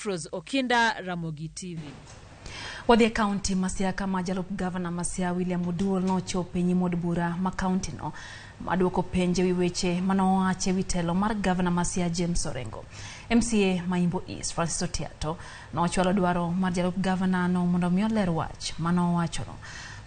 Afros Okinda, Ramogi TV. Wadhi kaunti Masia kama Jalup gavana Masia William Oduol nochopo nyim bura ma kaunti no maduoko penjo weche mano wache witelo mar gavana Masia James Orengo. MCA Maimbo East Francis Otiato nochwalo dwaro mar Jalup gavana no mondo mi oler wach mano wacho no.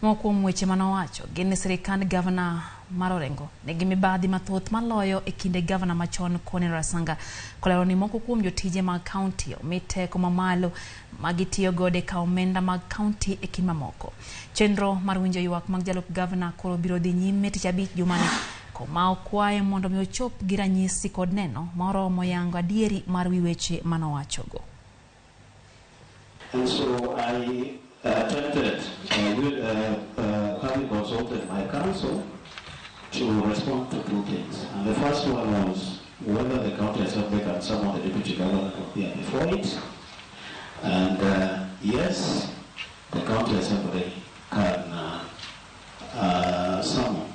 Moko weche mano wacho gin sirikand gavana mar Orengo negi mibadhi mathoth maloyo e kinde gavana machon Kone Rasanga kolero ni moko kuom jotije mag kaunti miteko mamalo magitiyo gode ka omenda mag kaunti e kima moko. Chenro mar winjo ywak mag Jalup gavana koro biro dhi nyime tich abich jumani koma okwaye mondo mi ochop gi ranyisi kod neno moromo yango adieri mar weche mano wachogo. And so I attempted, having consulted my council, to respond to two things. And the first one was whether the county assembly can summon the deputy governor to appear before it. And yes, the county assembly can summon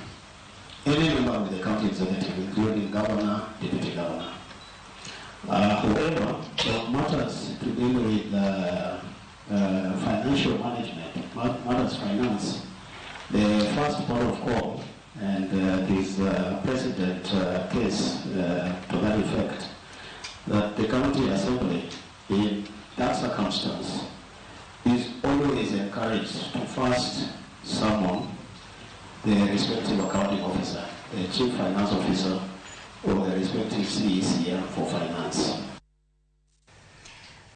any member of the county executive, including governor, deputy governor. However, for matters to deal with financial management, matters finance, the first port of call, and this precedent case to that effect, that the county assembly in that circumstance is always encouraged to first summon the respective accounting officer, the chief finance officer, or the respective CECM for finance.